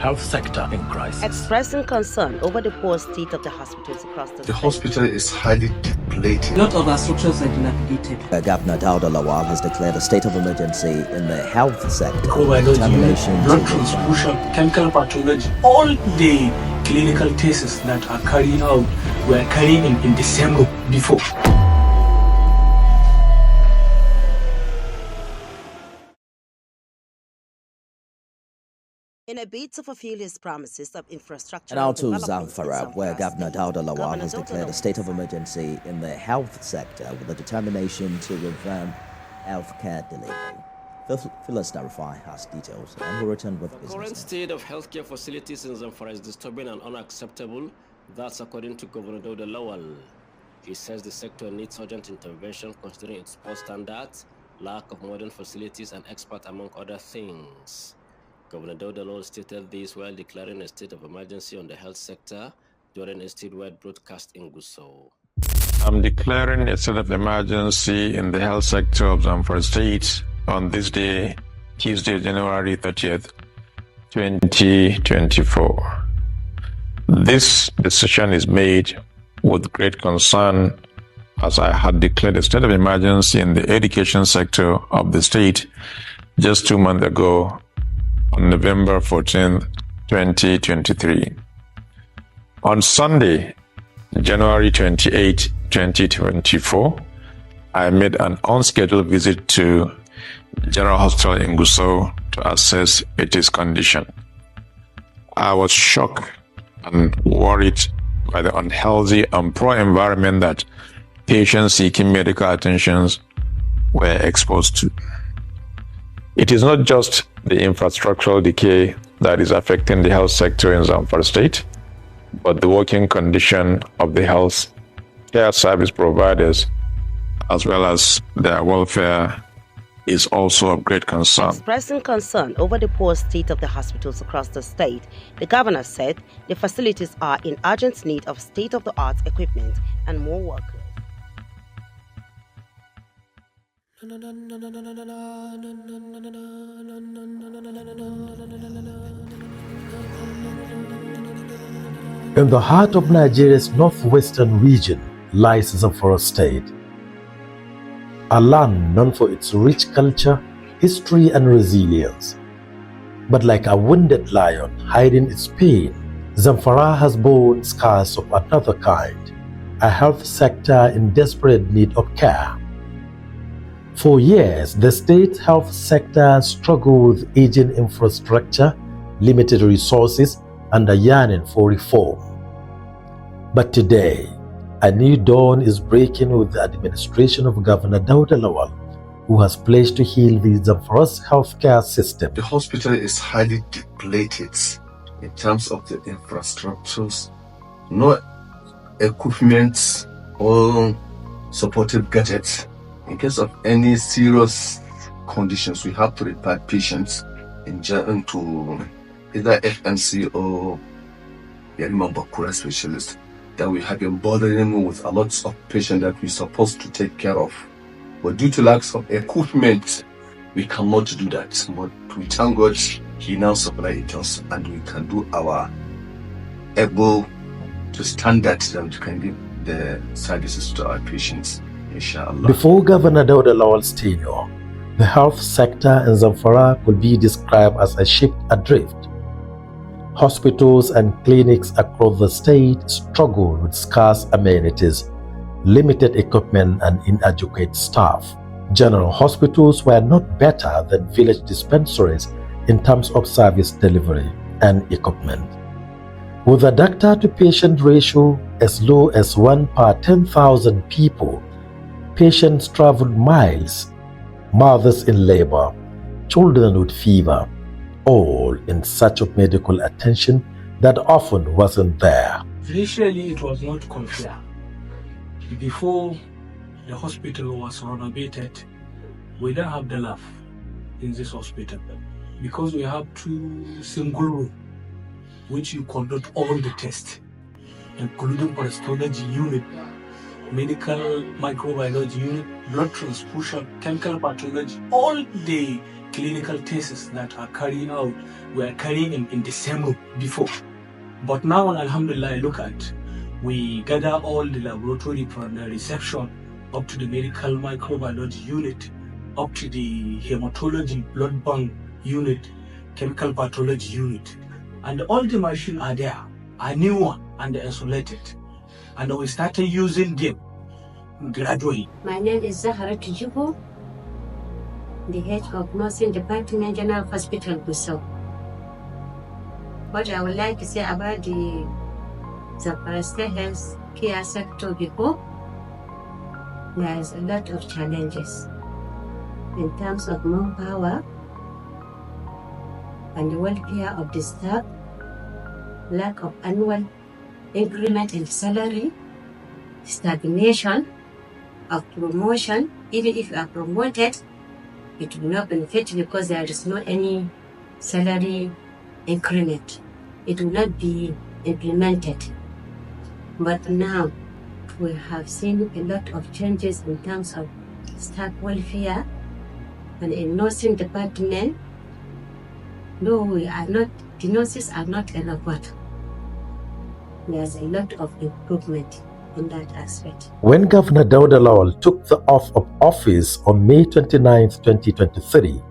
health sector in crisis. Expressing concern over the poor state of the hospitals across the state. The hospital is highly depleted. A lot of our structures are dilapidated. Governor Dauda Lawal has declared a state of emergency in the health sector. Microbiology, blood transfusion, chemical pathology, all the clinical tests that are carried out were carried in December before. In a bid to fulfill his promises of infrastructure. And now to Zamfara, where Governor Dauda Lawal has declared a state of emergency in the health sector with a determination to revamp healthcare delivery. Phyllis Darifai has details and will return with business. The current state of healthcare facilities in Zamfara is disturbing and unacceptable. That's according to Governor Dauda Lawal. He says the sector needs urgent intervention considering its poor standards, lack of modern facilities, and experts, among other things. Governor Dauda Lawal stated this while declaring a state of emergency on the health sector during a statewide broadcast in Gusau. I'm declaring a state of emergency in the health sector of Zamfara State on this day, Tuesday, January 30th, 2024. This decision is made with great concern as I had declared a state of emergency in the education sector of the state just 2 months ago on November 14th, 2023. On Sunday, January 28, 2024, I made an unscheduled visit to General Hospital in Gusau to assess its condition. I was shocked and worried by the unhealthy and poor environment that patients seeking medical attentions were exposed to. It is not just the infrastructural decay that is affecting the health sector in Zamfara State, but the working condition of the health care service providers, as well as their welfare, is also of great concern. Expressing concern over the poor state of the hospitals across the state, the governor said the facilities are in urgent need of state-of-the-art equipment and more workers. In the heart of Nigeria's northwestern region lies Zamfara State, a land known for its rich culture, history, and resilience. But like a wounded lion hiding its pain, Zamfara has borne scars of another kind, a health sector in desperate need of care. For years, the state health sector struggled with aging infrastructure, limited resources, and a yearning for reform. But today, a new dawn is breaking with the administration of Governor Dauda Lawal, who has pledged to heal the Zamfara's healthcare system. The hospital is highly depleted in terms of the infrastructures, no equipment or supportive gadgets. In case of any serious conditions, we have to refer patients to either FMC or Bakura specialist that we have been bothering with a lot of patients that we're supposed to take care of. But due to lack of equipment, we cannot do that. But we thank God He now supplies it us, and we can do our able to standard that we can give the services to our patients. Inshallah. Before Governor Dauda Lawal's tenure, the health sector in Zamfara could be described as a ship adrift. Hospitals and clinics across the state struggled with scarce amenities, limited equipment, and inadequate staff. General hospitals were not better than village dispensaries in terms of service delivery and equipment. With a doctor-to-patient ratio as low as 1 per 10,000 people, patients traveled miles, mothers in labor, children with fever, all in search of medical attention that often wasn't there. Initially, it was not clear. Before the hospital was renovated, we don't have the lab in this hospital because we have 2 single rooms which you conduct all the tests, including pathology unit, medical microbiology unit, blood transfusion, chemical pathology, all the clinical tests that are carrying out were carrying in the same room before. But now, alhamdulillah, look at, we gather all the laboratory from the reception up to the medical microbiology unit, up to the hematology blood bank unit, chemical pathology unit. And all the machines are there, are new one and insulated. And we started using them gradually. My name is Zahara Tujubu, the head of Nursing Department, General Hospital, Gusau. What I would like to say about the Zamfara State Health Care sector before, there is a lot of challenges in terms of manpower and the welfare of the staff, lack of annual increment in salary, stagnation of promotion. Even if you are promoted, it will not benefit because there is no any salary increment. It will not be implemented. But now we have seen a lot of changes in terms of staff welfare and in nursing department. Though we are not, the nurses are not enough, but there's a lot of improvement in that aspect. When Governor Dauda Lawal took the oath of office on May 29, 2023,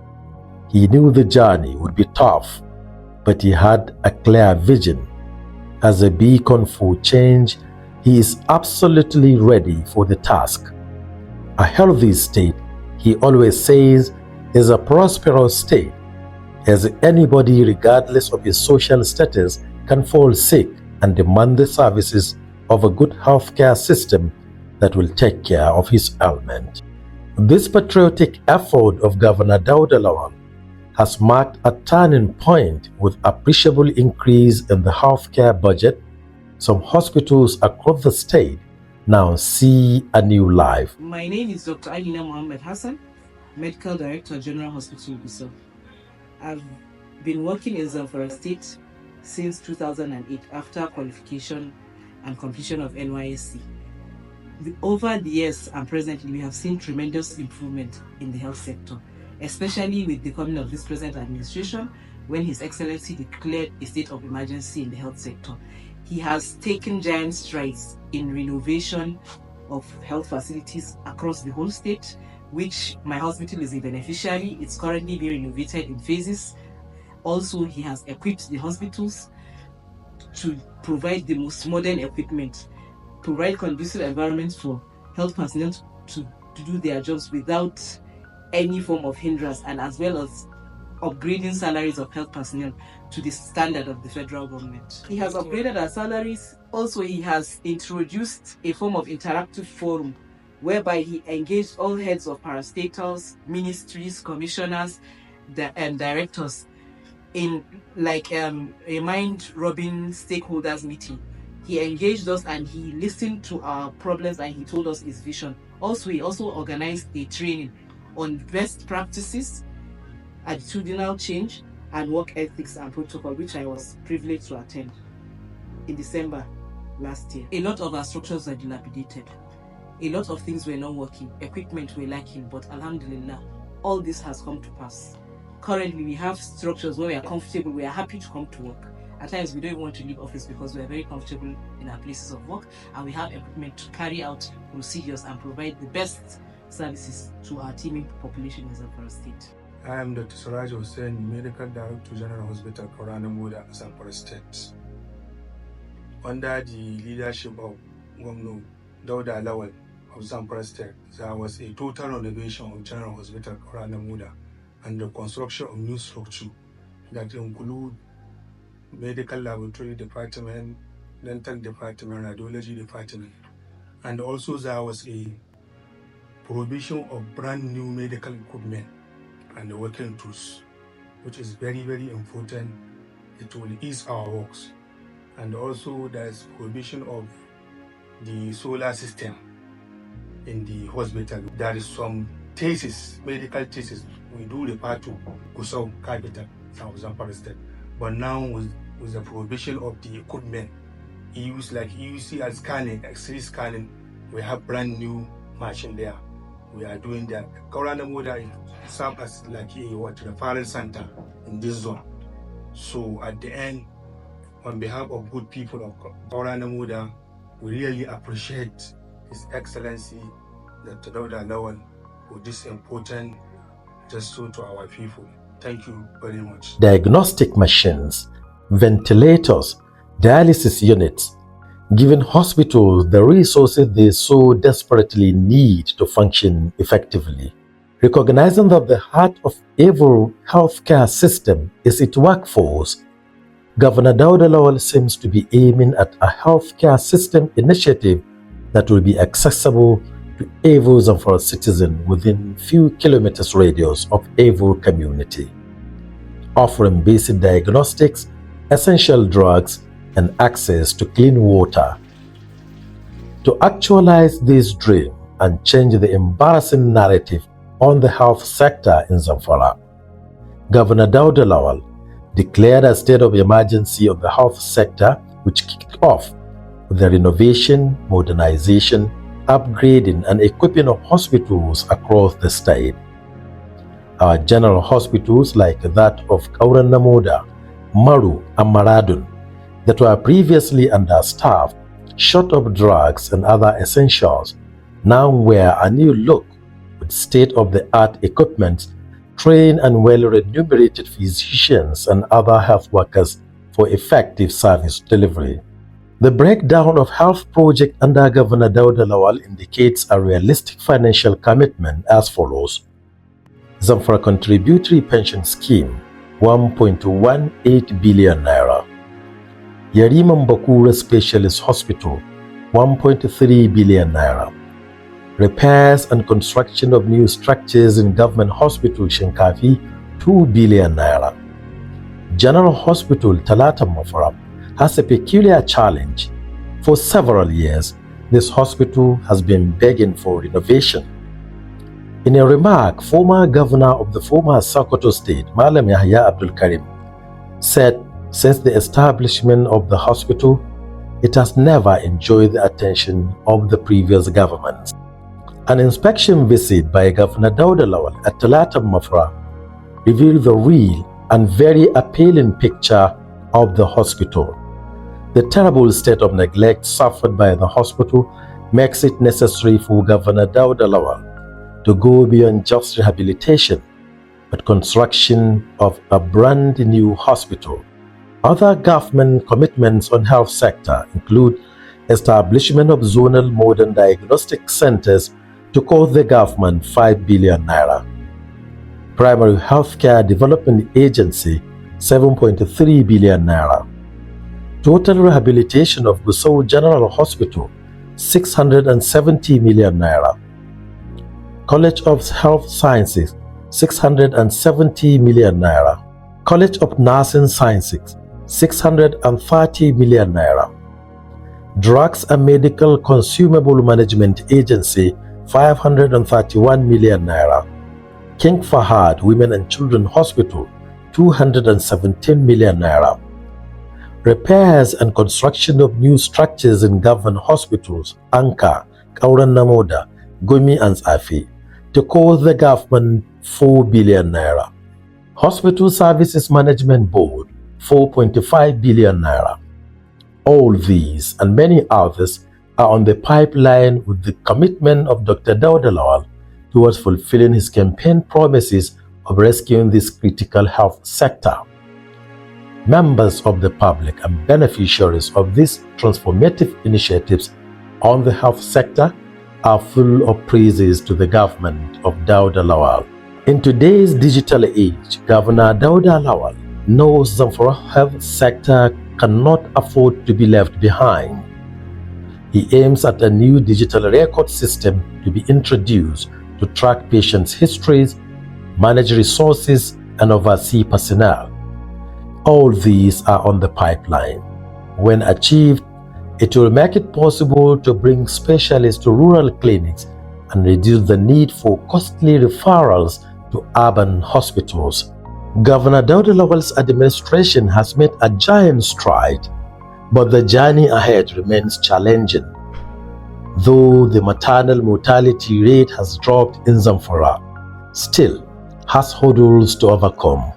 he knew the journey would be tough, but he had a clear vision. As a beacon for change, he is absolutely ready for the task. A healthy state, he always says, is a prosperous state, as anybody, regardless of his social status, can fall sick and demand the services of a good healthcare system that will take care of his ailment. This patriotic effort of Governor Dauda Lawal has marked a turning point with appreciable increase in the healthcare budget. Some hospitals across the state now see a new life. My name is Dr. Alina Mohammed Hassan, Medical Director, General Hospital, Gusau. I've been working in Zamfara State since 2008 after qualification and completion of NYSC. Over the years and presently, we have seen tremendous improvement in the health sector, especially with the coming of this present administration, when His Excellency declared a state of emergency in the health sector. He has taken giant strides in renovation of health facilities across the whole state, which my hospital is a beneficiary. It's currently being renovated in phases. Also, he has equipped the hospitals to provide the most modern equipment, provide conducive environments for health personnel to do their jobs without any form of hindrance, and as well as upgrading salaries of health personnel to the standard of the federal government. He has upgraded our salaries. Also, he has introduced a form of interactive forum whereby he engaged all heads of parastatals, ministries, commissioners, and directors in like a mind-rubbing stakeholders meeting. He engaged us and he listened to our problems and he told us his vision. Also, he also organized a training on best practices, attitudinal change, and work ethics and protocol, which I was privileged to attend in December last year. A lot of our structures are dilapidated. A lot of things were not working. Equipment were lacking, but alhamdulillah, all this has come to pass. Currently, we have structures where we are comfortable, we are happy to come to work. At times, we don't even want to leave office because we are very comfortable in our places of work, and we have equipment to carry out procedures and provide the best services to our teeming population in Zamfara State. I am Dr. Suraj Hussain, Medical Director, General Hospital, Dauda, Zamfara State. Under the leadership of Governor Dauda Lawal of Zamfara State, there was a total renovation of General Hospital, Dauda, and the construction of new structure that include medical laboratory department, dental department, radiology department, and also there was a provision of brand new medical equipment and the working tools, which is very, very important. It will ease our works. And also there's provision of the solar system in the hospital. There is some thesis, medical thesis, we do refer to Gusau capital, South Zamfara State. But now with the provision of the equipment used like EUC as scanning, X-ray scanning, we have brand new machine there. we are doing that. Kaurana Moda serves as like a referral center in this zone. So at the end, on behalf of good people of Kaurana Moda, we really appreciate His Excellency Dr. Dauda Lawal for this important gesture to our people. Thank you very much. Diagnostic machines, ventilators, dialysis units, giving hospitals the resources they so desperately need to function effectively. Recognizing that the heart of every healthcare system is its workforce, Governor Dauda Lawal seems to be aiming at a healthcare system initiative that will be accessible to every Zamfara citizen within few kilometers radius of every community, offering basic diagnostics, essential drugs, and access to clean water. To actualize this dream and change the embarrassing narrative on the health sector in Zamfara, Governor Dauda Lawal declared a state of emergency of the health sector, which kicked off with the renovation, modernization, upgrading, and equipping of hospitals across the state. Our general hospitals like that of Kaurana Moda, Maru, and Maradun that were previously understaffed, short of drugs and other essentials, now wear a new look with state-of-the-art equipment, trained and well-remunerated physicians and other health workers for effective service delivery. The breakdown of health project under Governor Dauda Lawal indicates a realistic financial commitment as follows. Zamfara Contributory Pension Scheme, 1.18 billion naira. Yariman Bakura Specialist Hospital, 1.3 billion naira. Repairs and construction of new structures in Government Hospital Shinkafi, 2 billion naira. General Hospital Talata Mafara has a peculiar challenge. For several years, this hospital has been begging for renovation. In a remark, former governor of the former Sokoto state, Malam Yahya Abdul Karim, said since the establishment of the hospital, it has never enjoyed the attention of the previous governments. An inspection visit by Governor Dauda Lawal at Talata Mafra revealed the real and very appealing picture of the hospital. The terrible state of neglect suffered by the hospital makes it necessary for Governor Dauda Lawal to go beyond just rehabilitation, but construction of a brand new hospital. Other government commitments on health sector include establishment of zonal modern diagnostic centers to cost the government 5 billion naira. Primary Healthcare Development Agency, 7.3 billion naira. Total rehabilitation of Gusau General Hospital, 670 million naira. College of Health Sciences, 670 million naira. College of Nursing Sciences, 630 million naira. Drugs and Medical Consumable Management Agency, 531 million naira. King Fahad Women and Children Hospital, 217 million naira. Repairs and construction of new structures in government hospitals, Anka, Kaurana Moda, Gumi and Zafi, to cost the government 4 billion naira. Hospital Services Management Board, 4.5 billion naira. All these and many others are on the pipeline with the commitment of Dr. Dauda Lawal towards fulfilling his campaign promises of rescuing this critical health sector. Members of the public and beneficiaries of these transformative initiatives on the health sector are full of praises to the government of Dauda Lawal. In today's digital age, Governor Dauda Lawal knows the Zamfara health sector cannot afford to be left behind. He aims at a new digital record system to be introduced to track patients' histories, manage resources, and oversee personnel. All these are on the pipeline. When achieved, it will make it possible to bring specialists to rural clinics and reduce the need for costly referrals to urban hospitals. Governor Dauda Lawal's administration has made a giant stride, but the journey ahead remains challenging. Though the maternal mortality rate has dropped in Zamfara, still has hurdles to overcome.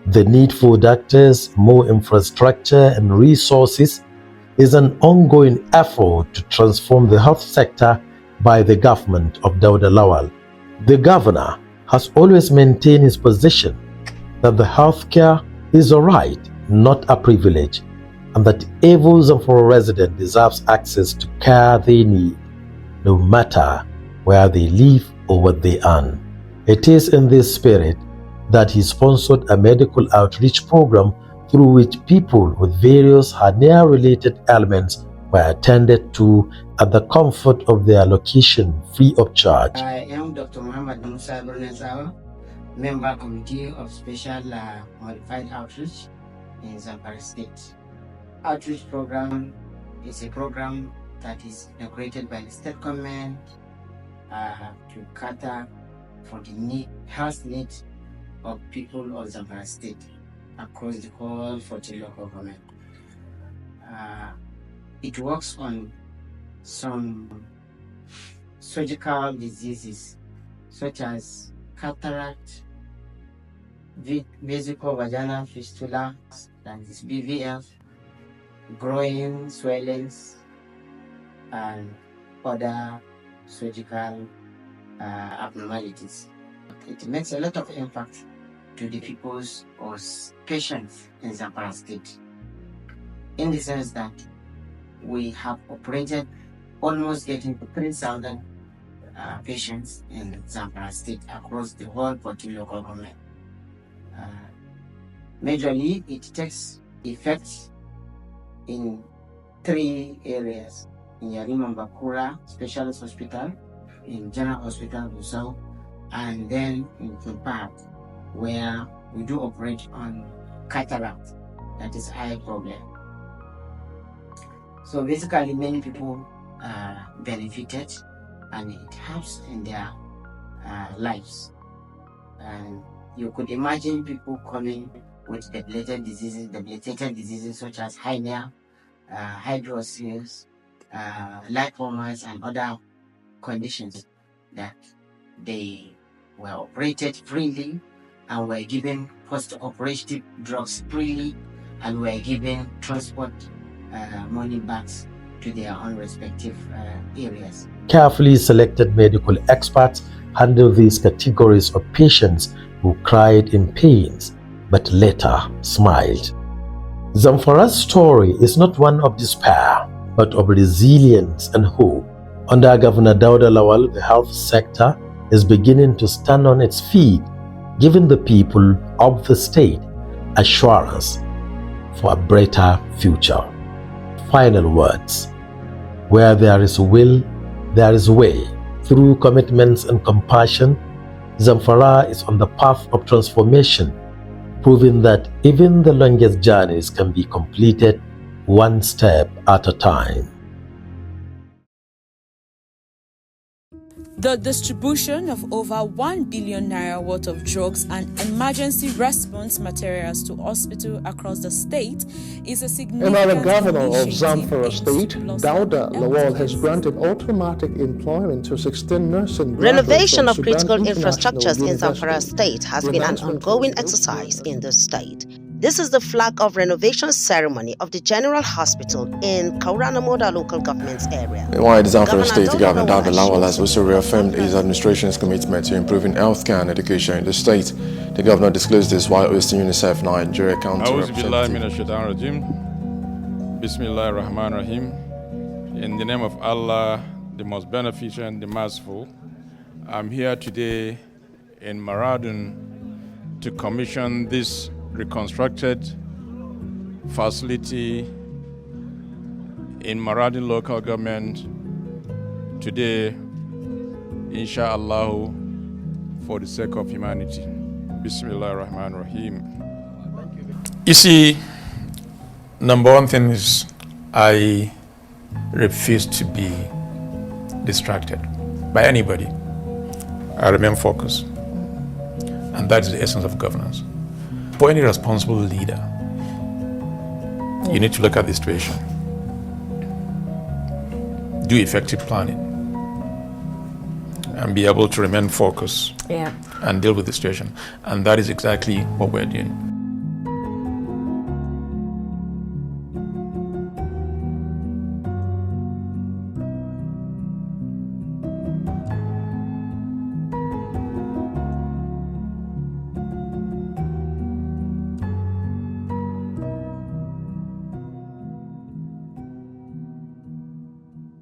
The need for doctors, more infrastructure and resources is an ongoing effort to transform the health sector by the government of Dauda Lawal. The governor has always maintained his position that the healthcare is a right, not a privilege, and that every Zamfara resident deserves access to care they need, no matter where they live or what they earn. It is in this spirit that he sponsored a medical outreach program through which people with various hernia-related ailments were attended to at the comfort of their location free of charge. I am Dr. Muhammad Musa Brunesawa, member committee of special modified outreach in Zamfara State. Outreach program is a program that is inaugurated by the state government to cater for the health needs of people of Zamfara State across the whole 40 local government. It works on some surgical diseases such as cataract, vesicovaginal fistula, that is BVF, groin swellings, and other surgical abnormalities. It makes a lot of impact to the people's or patients in Zamfara State, in the sense that we have operated almost getting to 3,000 patients in Zamfara State across the whole 40 local government. Majorly, it takes effect in 3 areas: in Yarima Bakura Specialist Hospital, in General Hospital Gusau, and then in Tupac, where we do operate on cataract, that is eye problem. So basically, many people are benefited, and it helps in their lives. And you could imagine people coming with debilitated diseases such as hernia, hydroceles, lipomas, and other conditions that they were operated freely and were given post-operative drugs freely and were given transport money back to their own respective areas. Carefully selected medical experts handle these categories of patients who cried in pains but later smiled. Zamfara's story is not one of despair, but of resilience and hope. Under Governor Dauda Lawal, the health sector is beginning to stand on its feet, giving the people of the state assurance for a brighter future. Final words: where there is will, there is way. Through commitments and compassion, Zamfara is on the path of transformation, proving that even the longest journeys can be completed one step at a time. The distribution of over 1 billion naira worth of drugs and emergency response materials to hospitals across the state is a significant And the governor of initiative Zamfara State, Dauda Lawal, has granted automatic employment to 16 nursing graduates. Renovation from of critical Sudan infrastructures in International Zamfara State has been an ongoing exercise in the state. This is the flag of renovation ceremony of the General Hospital in Kauranamoda local government area. While the Zamfara State Governor Dauda Lawal has also reaffirmed his administration's commitment to improving healthcare and education in the state. The governor disclosed this while hosting UNICEF Nigeria County Representative. Bismillah ar-Rahman ar-Rahim. In the name of Allah, the most beneficent, the merciful, I'm here today in Maradun to commission this reconstructed facility in Maradun local government today, inshallah, for the sake of humanity. Bismillah ar-Rahman ar-Rahim. You see, number one thing is I refuse to be distracted by anybody. I remain focused. And that is the essence of governance. For any responsible leader, you need to look at the situation. do effective planning and be able to remain focused and deal with the situation. And that is exactly what we're doing.